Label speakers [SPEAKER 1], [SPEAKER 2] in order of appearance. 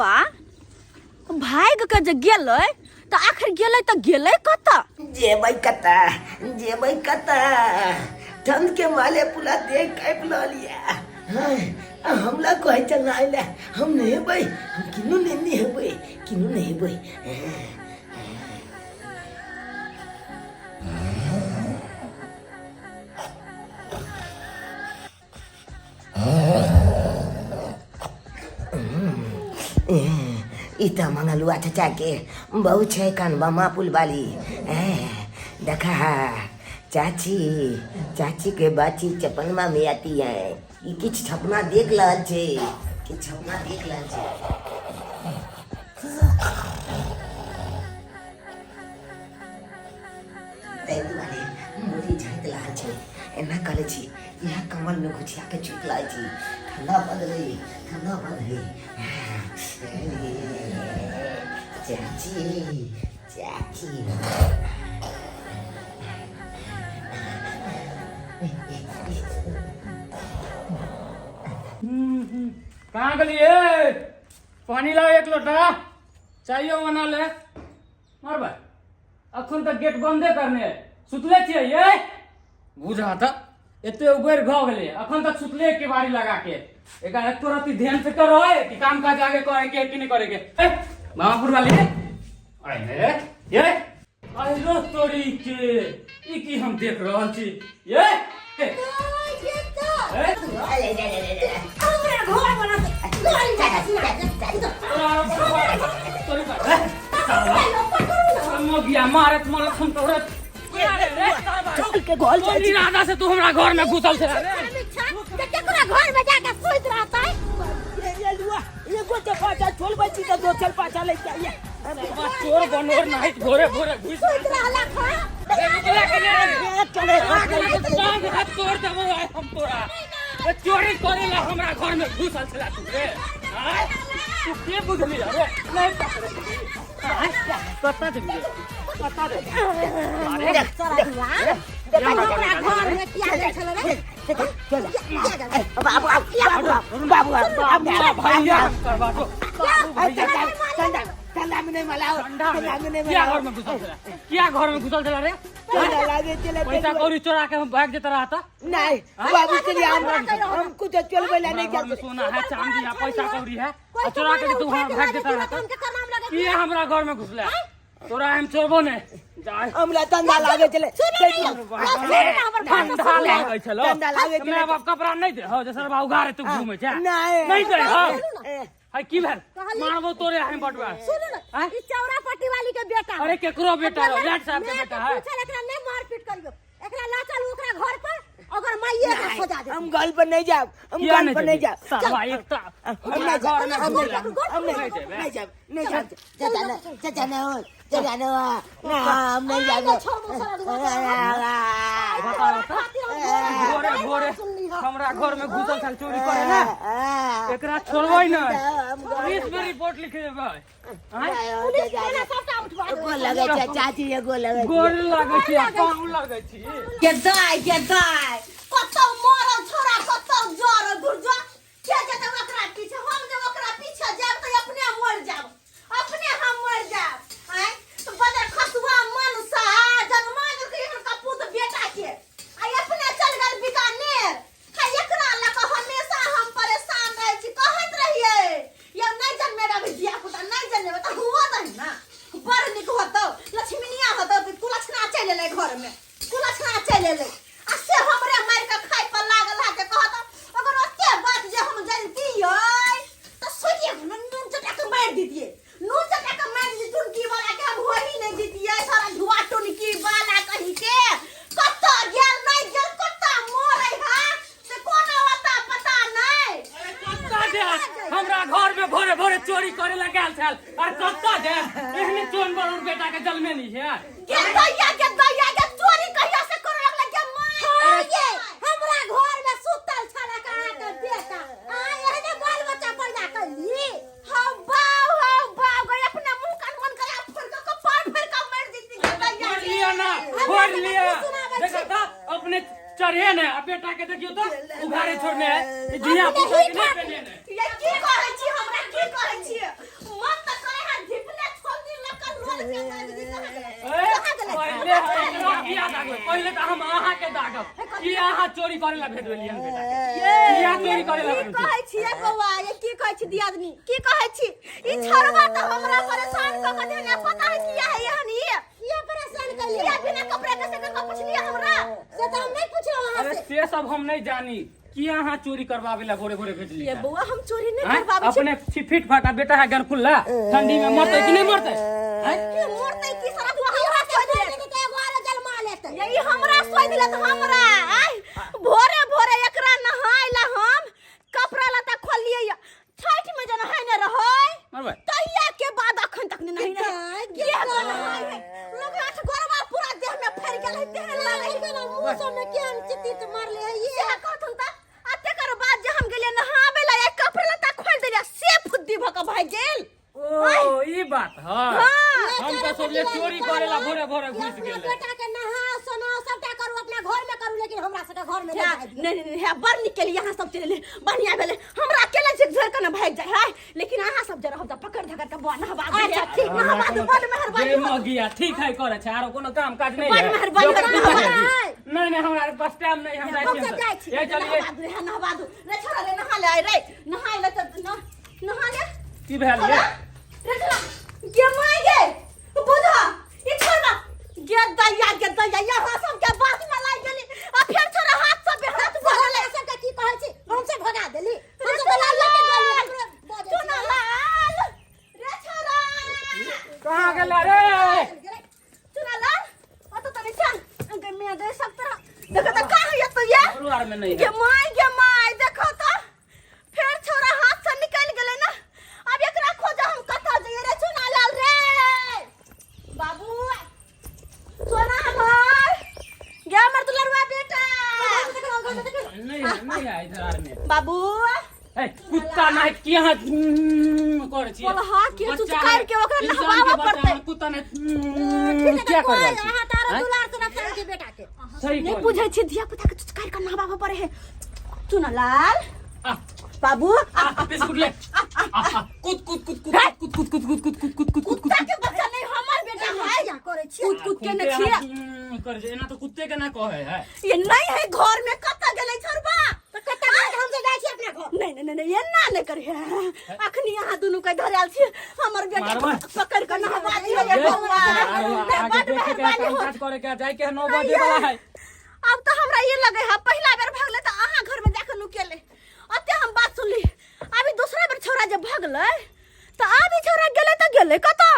[SPEAKER 1] बा भाग के जे गेलै तो आखिर गेलै तो गेलै कत
[SPEAKER 2] जेबै कता ठंड के माले पुला देख काट ल लिया हमला कहे चल ना आइले हम नहीं हेबै हम किनु नहीं हेबै किनु नहीं हेबै इता मंगलुआ चाचा के बहु छै कानबा मापुल वाली देखा चाची चाची के बाची चपनमा में आती है ई किछ छपना देख रहल छै किछ छपना देख रहल छै तै दुआरे मोरी झाँक रहल छै एना करे छी यह कमल में घुसिया के चुप लाय छी ठंडा बदले चाची चाची
[SPEAKER 3] कहाँ गलिए पानी लाओ एक लोटा चाहिए बना ले मार भाई अखन तक गेट बंदे करने है सुतले छिए ये बुझा था एते उबर घ गेले अखन तक सुतले के बारी लगा के एका एक तो राती ध्यान से करो है कि काम काज आगे करे के कि नहीं करे के मामापुर वाली अरे रे ये आई लो तोरी के ई की हम देख रहल छी ये मारत मारत हम तोरत इरादा से तू हमरा घर में घुसल छे
[SPEAKER 1] केकरा घर में जाके सुत रहता है ये लुआ ये गोटे पाछा छोल बची तो दो चल पाछा ले जाइए
[SPEAKER 3] चोर बनोर नहीं भोरे भोरे घुस
[SPEAKER 1] सुत रहला खा
[SPEAKER 3] चले हाथ तोड़ देबो हम तोरा चोरी करेला हमरा घर में घुसल छला तू रे तू के बुझली रे नहीं पता दे पता दे
[SPEAKER 1] अरे चला दुआ हमरा घर में किया ले छले रे
[SPEAKER 3] बाबू भैया करवा दो
[SPEAKER 2] ठंडा में नहीं मलाओ ठंडा में नहीं
[SPEAKER 3] क्या घर में घुसल चला क्या घर में घुसल चला रे पैसा कौड़ी चोरा के हम भाग देता रहा था
[SPEAKER 2] नहीं बाबू के लिए हम कुछ चलबे ला नहीं
[SPEAKER 3] जाते सोना है चांदी है पैसा कौड़ी है चोरा के तू हम भाग देता रहा था ये हमरा घर में घुसला तोरा हम छोड़बो ने जाय
[SPEAKER 2] हमरा धंधा लागे चले
[SPEAKER 3] ठंडा लागे चलो मैं बाप कपड़ा नहीं दे हो जैसे बाबू घरे तू घूमे जा नहीं दे हो है की भेल मारबो तोरे हम बटवा
[SPEAKER 1] सुन ना ई चौरापट्टी वाली के बेटा
[SPEAKER 3] अरे केकरो बेटा रो लाट साहब के बेटा है
[SPEAKER 1] पूछल एकरा नहीं मारपीट करियो एकरा ला चल ओकरा घर पर अगर माइये के सजा दे
[SPEAKER 2] हम घर पर नहीं जाब हम घर पर नहीं जाब
[SPEAKER 3] साला एकता
[SPEAKER 2] हम नहीं जाब चाचा ना हो चाचा ना हम नहीं जाब
[SPEAKER 3] भोरे भोरे हमरा घर में घुसल छल चोरी करे ना एकरा छोड़बै ना पुलिस में रिपोर्ट लिख देबै
[SPEAKER 1] पुलिस केना सबटा उठवा
[SPEAKER 2] गोल लगे छै चाची एगो लगे
[SPEAKER 3] गोल लगे छै पाऊ लगे छै
[SPEAKER 1] के दाय कतौ मरल छोरा कतौ जर गुरजो के जते ओकरा पीछे हम जे ओकरा पीछे जाब त अपने मर जाब अपने हम मर जाब हैं तो बदर खसुआ मन सा जन्मान के इनका पुत बेटा के आई अपने चल गल बीकानेर है एकरा ला के हमेशा हम परेशान रह छी कहत रहिए ये नहीं जन्मे रह दिया पुता नहीं जन्मे त हुआ नहीं ना बड़ निक होतो लक्ष्मीनिया होतो कुलछना चले ले घर में कुलछना चले ले आ से हमरे मार के खाय पर लागल है के कहत अगर ओते बात जे हम जानतियै त सोचिए नून चटा के मार दीजिए नून चटा के मार दी टुनकी वाला के हम होही नहीं दीजिए सारा धुआ टुनकी वाला कहि के कत्ता गेल नहीं गेल कत्ता मोरै है से कोना होता पता नहीं
[SPEAKER 3] कत्ता दे हमरा घर में भोरे भोरे चोरी करे लगाल छल और कत्ता दे एहने चोन बड़ बेटा के जन्मे नहीं है
[SPEAKER 1] के दैया के चोरी कहिया से करे लगले के मार ये हमरा घर में सुतल छला कहाँ के बेटा आ एहने बाल बच्चा पैदा करली हम बाऊ गए अपना मुंह कान बंद कर फर के कपाट फर के मार दी दैया
[SPEAKER 3] लिया ना फोड़ लिया देखा था अपने चढ़े ने अब बेटा के देखियो तो उघारे छोड़ने है जिया पुता के नहीं पहने
[SPEAKER 1] ये की कहै छी हमरा की कहै छी
[SPEAKER 3] की अहाँ चोरी करेला भेजलियै हम बेटा
[SPEAKER 1] ये
[SPEAKER 3] किया चोरी करेला
[SPEAKER 1] की
[SPEAKER 3] भेजलियै
[SPEAKER 1] कहै छियै बौआ ये की कहै छी दियादनी की कहै छी ई छोरवा त हमरा परेशान क के देने पता है किया है यहन ये परेशान कर लिया बिना कपड़े के से पूछ लिया हमरा से तो हम नहीं पूछो वहां
[SPEAKER 3] अरे
[SPEAKER 1] से
[SPEAKER 3] से सब हम नहीं जानी कि अहाँ चोरी करवावेला भोरे भोरे भेजलियै
[SPEAKER 1] ये बौआ हम चोरी नहीं
[SPEAKER 3] हैं?
[SPEAKER 1] करबाबै छी
[SPEAKER 3] अपने फिट फाटा बेटा है गन खुल्ला ठंडी में मरते कि नहीं मरते हैं?
[SPEAKER 1] के मोरते की सारा तू हमरा सोइ दिले त एगो और जलमा लेते यही हमरा सोइ दिले त हमरा भोरे भोरे एकरा नहाइला हम कपड़ा लता खोल लियै छठ में जना है न रहै
[SPEAKER 3] मरबै
[SPEAKER 1] तहिया के बाद अखन तक नहीं रहे के नहाय है लोग आठ गरबा पूरा देह में फैल गेल है देह लागे गेल मुंह सब में के चित्त मार ले ये कहथुन त आ तेकर बाद जे हम गेलिए नहाबे ला एक कपड़ा लता खोल देलिए से फुद्दी भक भाग गेल
[SPEAKER 3] ओ ई बात है
[SPEAKER 1] हाँ।
[SPEAKER 3] हम तो सोचले चोरी करेला भोरे भोरे घुस गेल
[SPEAKER 1] बेटा के नहा सोना सबटा करू अपना घर में करू लेकिन हमरा सबके घर में नहीं है बड़ निकल यहाँ सब चले बढ़िया भेले हमरा अकेले से झर के न भाग जाय है लेकिन अहाँ सब जरा हम पकड़ धकर के बन नहवा अच्छा ठीक नहवा दो बड़ मेहरबानी
[SPEAKER 3] जे मगिया ठीक है करे छै आरो कोनो काम काज नहीं
[SPEAKER 1] बड़
[SPEAKER 3] है
[SPEAKER 1] मेहरबानी
[SPEAKER 3] जो
[SPEAKER 1] करना
[SPEAKER 3] करना
[SPEAKER 1] है
[SPEAKER 3] है। नहीं नहीं हमरा पास टाइम नहीं हम जाय छी ये चलिए
[SPEAKER 1] नहवा दो रे छोरा रे नहा ले रे नहा ले त नहा ले
[SPEAKER 3] की भेल ये
[SPEAKER 1] रे छोरा के माय गे बुझा ई छोरा गे दैया यहाँ सब के बात में लाग गेली आ फिर छोरा हाथ से हाथ बोले सब के की कहै छी हम से भगा देली हम से बोला ले सुना लाल रे छोरा
[SPEAKER 3] कहां गेला रे
[SPEAKER 1] सुना लाल ओ तो तने चल अंके में दे सब तरह देखो तो कहां है तो ये
[SPEAKER 3] परिवार में नहीं
[SPEAKER 1] गे
[SPEAKER 3] है
[SPEAKER 1] माय देखो तो फिर छोरा हाथ से निकल गेले ना अब एकरा खोजा हम कता जइए रे सुना लाल रे बाबू सोना हमर गे हमर दुलरवा बेटा
[SPEAKER 3] नहीं है इधर में
[SPEAKER 1] बाबू
[SPEAKER 3] ए कुत्ता नहीं कि यहां करे छी
[SPEAKER 1] बोल हां के तू कर के ओकरा नहवावा पड़ते
[SPEAKER 3] कुत्ता नहीं क्या कर रहा है
[SPEAKER 1] हां तारा दुलार तरफ से बेटा के
[SPEAKER 3] सही
[SPEAKER 1] नहीं
[SPEAKER 3] कर
[SPEAKER 1] बुझै छी धिया पुता के चुचकार के नहवावा पड़े है सुना लाल बाबू
[SPEAKER 3] बिस्कुट ले कूद कूद कूद कूद कूद कूद कूद कूद कूद कूद कूद कूद
[SPEAKER 1] कुत्ता के बच्चा नहीं हमर बेटा है या करे छी कूद कूद के न छिया
[SPEAKER 3] कर जे ना तो कुत्ते के ना कहे है
[SPEAKER 1] ये नहीं है घर में कत्ता गेलै छोरबा तो कत्ता हम से जाय छी अपना घर नहीं ये ना नहीं करे है अखनी यहां दोनों के धरल छी हमर बेटा पकड़ के नहवा दियो ये बौआ
[SPEAKER 3] आगे देखे के काम काज करे के जाय के 9 बजे वाला है
[SPEAKER 1] अब तो हमरा ये लगे है पहला बेर भागले तो अहाँ घर में जाके नुकेले अते हम बात सुनली अभी दूसरा बेर छोरा जब भागले तो अभी छोरा गेले तो गेले कता